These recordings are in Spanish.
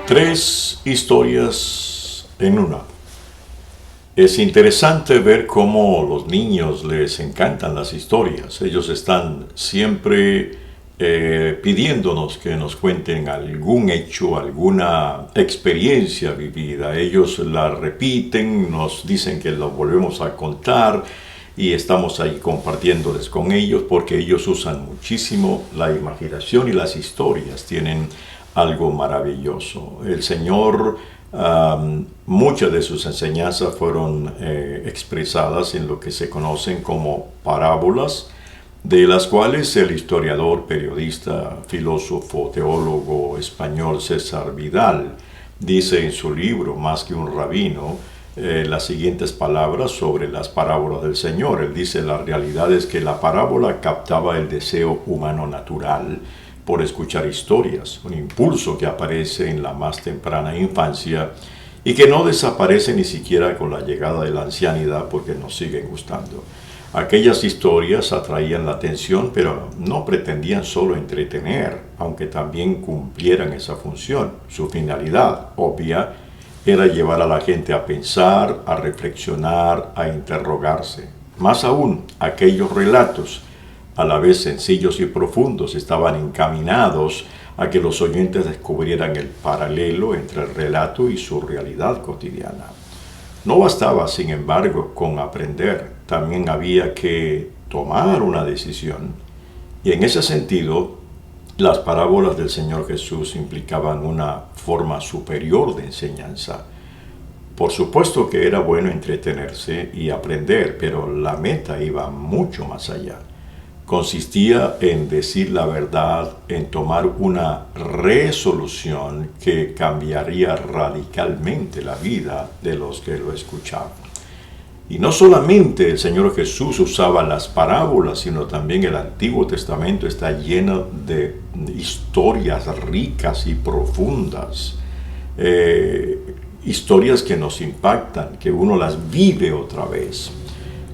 Tres historias en una. Es interesante ver cómo los niños les encantan las historias. Ellos están siempre pidiéndonos que nos cuenten algún hecho, alguna experiencia vivida. Ellos la repiten, nos dicen que lo volvemos a contar y estamos ahí compartiéndoles con ellos porque ellos usan muchísimo la imaginación y las historias tienen algo maravilloso. El Señor, muchas de sus enseñanzas fueron expresadas en lo que se conocen como parábolas, de las cuales el historiador, periodista, filósofo, teólogo español César Vidal dice en su libro Más que un rabino, las siguientes palabras sobre las parábolas del Señor. Él dice: la realidad es que la parábola captaba el deseo humano natural por escuchar historias, un impulso que aparece en la más temprana infancia y que no desaparece ni siquiera con la llegada de la ancianidad porque nos siguen gustando. Aquellas historias atraían la atención, pero no pretendían solo entretener, aunque también cumplieran esa función. Su finalidad obvia era llevar a la gente a pensar, a reflexionar, a interrogarse. Más aún, aquellos relatos, a la vez sencillos y profundos, estaban encaminados a que los oyentes descubrieran el paralelo entre el relato y su realidad cotidiana. No bastaba, sin embargo, con aprender, también había que tomar una decisión, y en ese sentido, las parábolas del Señor Jesús implicaban una forma superior de enseñanza. Por supuesto que era bueno entretenerse y aprender, pero la meta iba mucho más allá. Consistía en decir la verdad, en tomar una resolución que cambiaría radicalmente la vida de los que lo escuchaban. Y no solamente el Señor Jesús usaba las parábolas, sino también el Antiguo Testamento está lleno de historias ricas y profundas, historias que nos impactan, que uno las vive otra vez.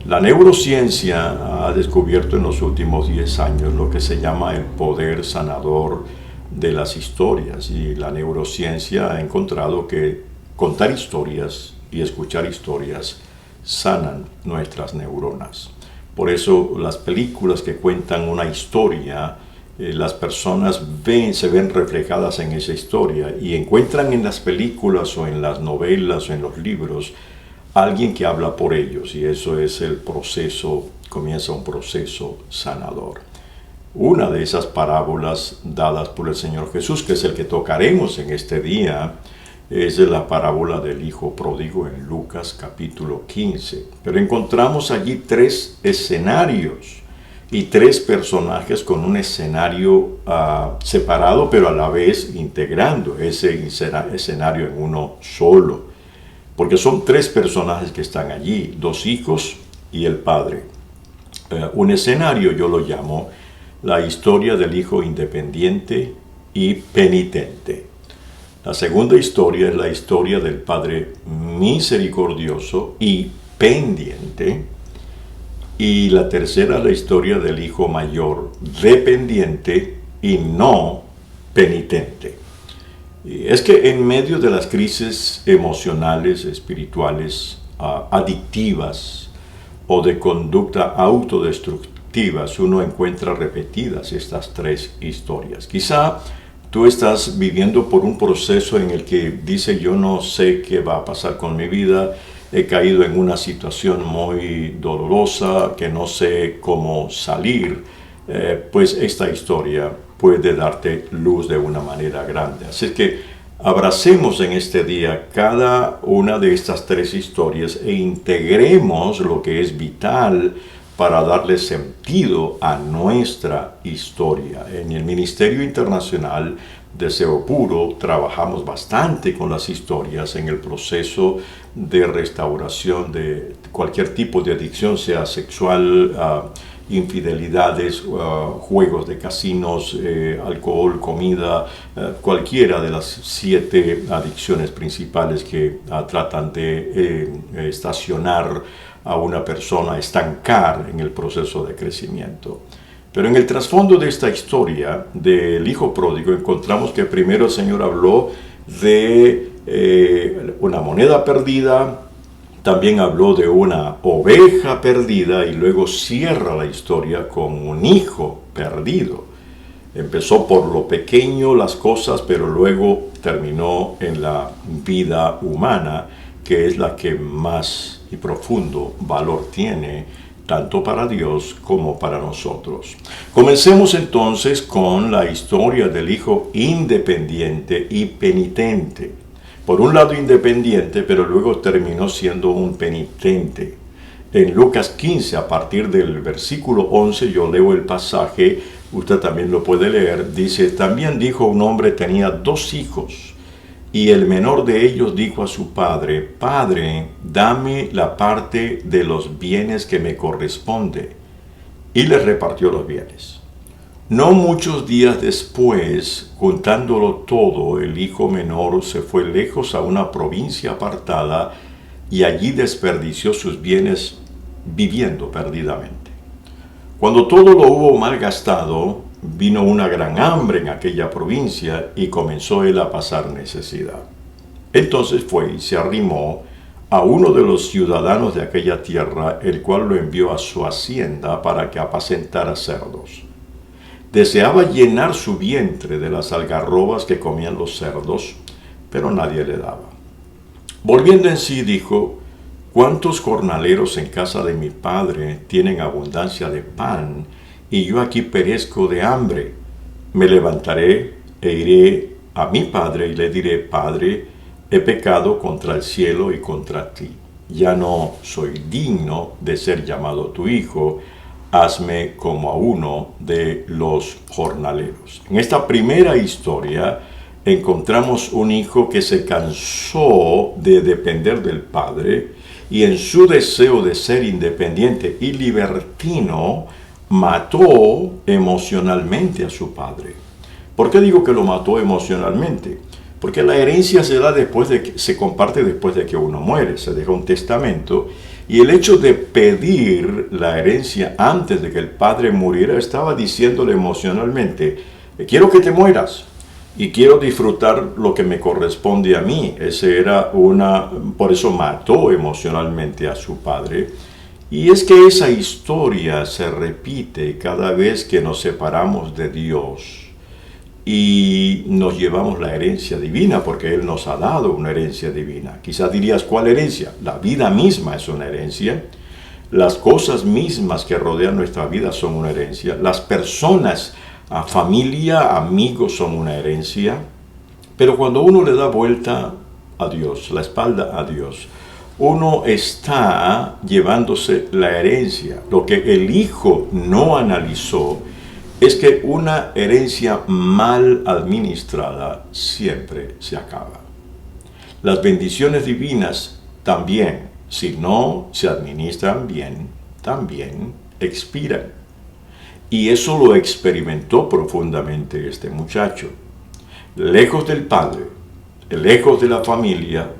La neurociencia ha descubierto en los últimos 10 años lo que se llama el poder sanador de las historias, y la neurociencia ha encontrado que contar historias y escuchar historias sanan nuestras neuronas. Por eso las películas que cuentan una historia, las personas se ven reflejadas en esa historia y encuentran en las películas o en las novelas o en los libros alguien que habla por ellos, y eso es el proceso, comienza un proceso sanador. Una de esas parábolas dadas por el Señor Jesús, que es el que tocaremos en este día, es la parábola del Hijo Pródigo en Lucas capítulo 15. Pero encontramos allí tres escenarios y tres personajes con un escenario separado, pero a la vez integrando ese escenario en uno solo. Porque son tres personajes que están allí, dos hijos y el padre. Un escenario yo lo llamo la historia del hijo independiente y penitente. La segunda historia es la historia del padre misericordioso y pendiente. Y la tercera es la historia del hijo mayor dependiente y no penitente. Es que en medio de las crisis emocionales, espirituales, adictivas o de conducta autodestructivas, uno encuentra repetidas estas tres historias. Quizá tú estás viviendo por un proceso en el que dice: yo no sé qué va a pasar con mi vida, he caído en una situación muy dolorosa, que no sé cómo salir. Pues esta historia puede darte luz de una manera grande. Así que abracemos en este día cada una de estas tres historias e integremos lo que es vital para darle sentido a nuestra historia. En el Ministerio Internacional Deseo Puro trabajamos bastante con las historias en el proceso de restauración de cualquier tipo de adicción, sea sexual, infidelidades, juegos de casinos, alcohol, comida, cualquiera de las 7 adicciones principales que tratan de estacionar a una persona, estancar en el proceso de crecimiento. Pero en el trasfondo de esta historia del hijo pródigo encontramos que primero el Señor habló de una moneda perdida, también habló de una oveja perdida y luego cierra la historia con un hijo perdido. Empezó por lo pequeño las cosas, pero luego terminó en la vida humana, que es la que más y profundo valor tiene, tanto para Dios como para nosotros. Comencemos entonces con la historia del hijo independiente y penitente. Por un lado independiente, pero luego terminó siendo un penitente. En Lucas 15, a partir del versículo 11, yo leo el pasaje, usted también lo puede leer, dice: también dijo un hombre tenía 2 hijos, y el menor de ellos dijo a su padre: Padre, dame la parte de los bienes que me corresponde. Y le repartió los bienes. No muchos días después, juntándolo todo, el hijo menor se fue lejos a una provincia apartada y allí desperdició sus bienes viviendo perdidamente. Cuando todo lo hubo malgastado, vino una gran hambre en aquella provincia y comenzó él a pasar necesidad. Entonces fue y se arrimó a uno de los ciudadanos de aquella tierra, el cual lo envió a su hacienda para que apacentara cerdos. Deseaba llenar su vientre de las algarrobas que comían los cerdos, pero nadie le daba. Volviendo en sí, dijo: ¿cuántos jornaleros en casa de mi padre tienen abundancia de pan, y yo aquí perezco de hambre? Me levantaré e iré a mi padre y le diré: Padre, he pecado contra el cielo y contra ti. Ya no soy digno de ser llamado tu hijo. Hazme como a uno de los jornaleros. En esta primera historia encontramos un hijo que se cansó de depender del padre y en su deseo de ser independiente y libertino mató emocionalmente a su padre. ¿Por qué digo que lo mató emocionalmente? Porque la herencia se comparte después de que uno muere, se deja un testamento. Y el hecho de pedir la herencia antes de que el padre muriera estaba diciéndole emocionalmente: quiero que te mueras y quiero disfrutar lo que me corresponde a mí. Por eso mató emocionalmente a su padre. Y es que esa historia se repite cada vez que nos separamos de Dios y nos llevamos la herencia divina, porque Él nos ha dado una herencia divina. Quizás dirías: ¿cuál herencia? La vida misma es una herencia. Las cosas mismas que rodean nuestra vida son una herencia. Las personas, familia, amigos son una herencia. Pero cuando uno le da vuelta a Dios, la espalda a Dios, uno está llevándose la herencia. Lo que el hijo no analizó es que una herencia mal administrada siempre se acaba. Las bendiciones divinas también, si no se administran bien, también expiran. Y eso lo experimentó profundamente este muchacho. Lejos del padre, lejos de la familia,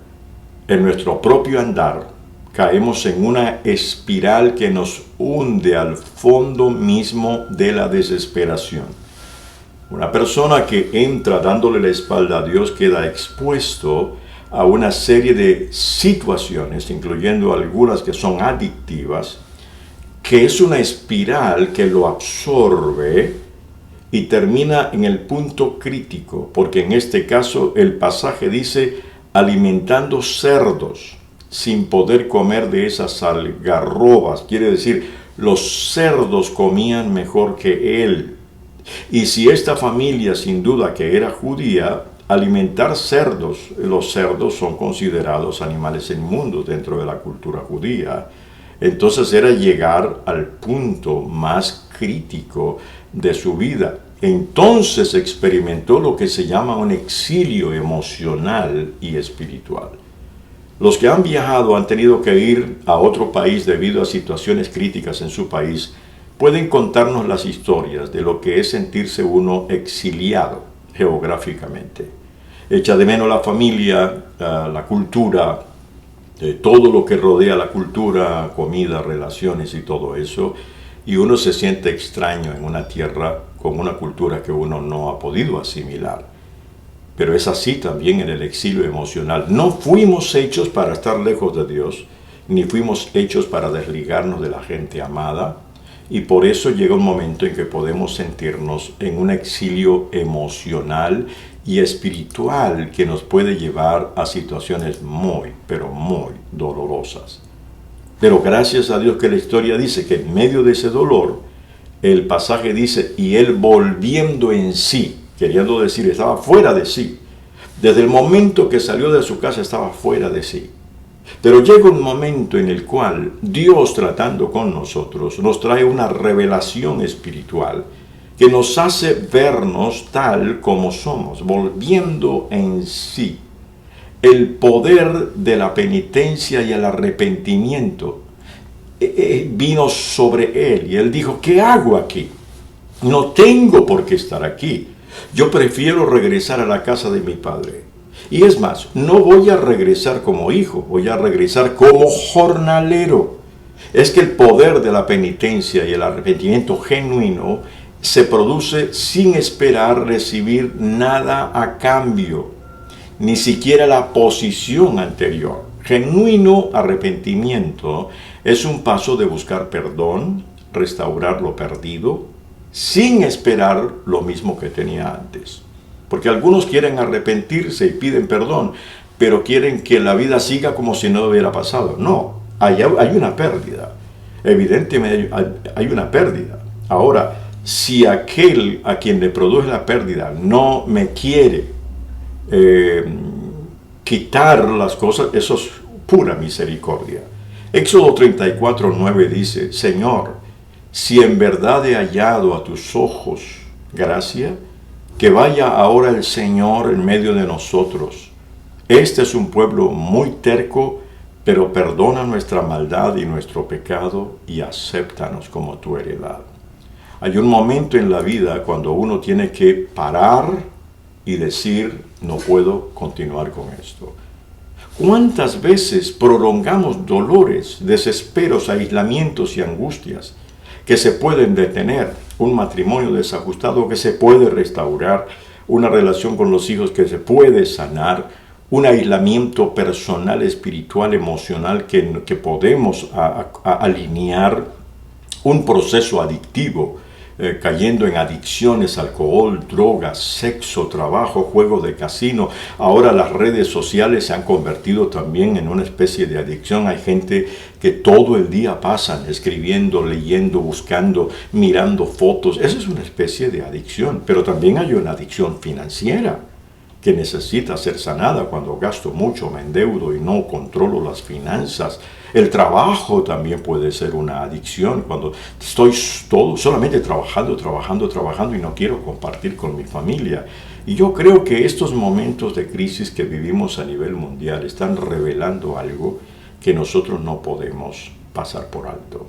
en nuestro propio andar, caemos en una espiral que nos hunde al fondo mismo de la desesperación. Una persona que entra dándole la espalda a Dios queda expuesto a una serie de situaciones, incluyendo algunas que son adictivas, que es una espiral que lo absorbe y termina en el punto crítico, porque en este caso el pasaje dice: alimentando cerdos, sin poder comer de esas algarrobas. Quiere decir, los cerdos comían mejor que él. Y si esta familia, sin duda que era judía, alimentar cerdos, los cerdos son considerados animales inmundos dentro de la cultura judía. Entonces era llegar al punto más crítico de su vida. Entonces experimentó lo que se llama un exilio emocional y espiritual. Los que han viajado han tenido que ir a otro país debido a situaciones críticas en su país. Pueden contarnos las historias de lo que es sentirse uno exiliado geográficamente. Echa de menos la familia, la cultura, todo lo que rodea la cultura, comida, relaciones y todo eso. Y uno se siente extraño en una tierra con una cultura que uno no ha podido asimilar. pero es así también en el exilio emocional. No fuimos hechos para estar lejos de Dios, ni fuimos hechos para desligarnos de la gente amada, y por eso llega un momento en que podemos sentirnos en un exilio emocional y espiritual que nos puede llevar a situaciones muy, pero muy dolorosas. Pero gracias a Dios que la historia dice que en medio de ese dolor, el pasaje dice, y él volviendo en sí, queriendo decir, estaba fuera de sí. Desde el momento que salió de su casa estaba fuera de sí. Pero llega un momento en el cual Dios, tratando con nosotros, nos trae una revelación espiritual que nos hace vernos tal como somos, volviendo en sí. El poder de la penitencia y el arrepentimiento vino sobre él y él dijo, ¿qué hago aquí? No tengo por qué estar aquí. Yo prefiero regresar a la casa de mi padre. Y es más, no voy a regresar como hijo, voy a regresar como jornalero. Es que el poder de la penitencia y el arrepentimiento genuino se produce sin esperar recibir nada a cambio, ni siquiera la posición anterior. Genuino arrepentimiento es un paso de buscar perdón, restaurar lo perdido, sin esperar lo mismo que tenía antes. Porque algunos quieren arrepentirse y piden perdón, pero quieren que la vida siga como si no hubiera pasado. No, hay una pérdida. Evidentemente hay una pérdida. Ahora, si aquel a quien le produce la pérdida no me quiere quitar las cosas, eso es pura misericordia. Éxodo 34:9 dice, Señor, si en verdad he hallado a tus ojos gracia, que vaya ahora el Señor en medio de nosotros. Este es un pueblo muy terco, pero perdona nuestra maldad y nuestro pecado y acéptanos como tu heredad. Hay un momento en la vida cuando uno tiene que parar y decir, no puedo continuar con esto. ¿Cuántas veces prolongamos dolores, desesperos, aislamientos y angustias que se pueden detener? Un matrimonio desajustado que se puede restaurar, una relación con los hijos que se puede sanar, un aislamiento personal, espiritual, emocional que podemos alinear, un proceso adictivo, cayendo en adicciones, alcohol, drogas, sexo, trabajo, juegos de casino. Ahora las redes sociales se han convertido también en una especie de adicción. Hay gente que todo el día pasan escribiendo, leyendo, buscando, mirando fotos. Esa es una especie de adicción, pero también hay una adicción financiera que necesita ser sanada. Cuando gasto mucho, me endeudo y no controlo las finanzas. El trabajo también puede ser una adicción, cuando estoy solamente trabajando y no quiero compartir con mi familia. Y yo creo que estos momentos de crisis que vivimos a nivel mundial están revelando algo que nosotros no podemos pasar por alto.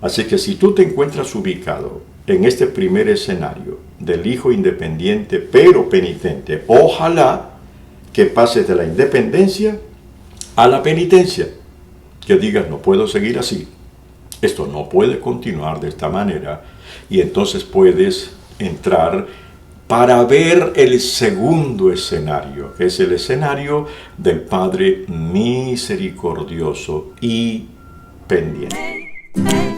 Así que si tú te encuentras ubicado en este primer escenario del hijo independiente pero penitente, ojalá que pases de la independencia a la penitencia. Que digas, no puedo seguir así, esto no puede continuar de esta manera, y entonces puedes entrar para ver el segundo escenario, que es el escenario del Padre misericordioso y pendiente.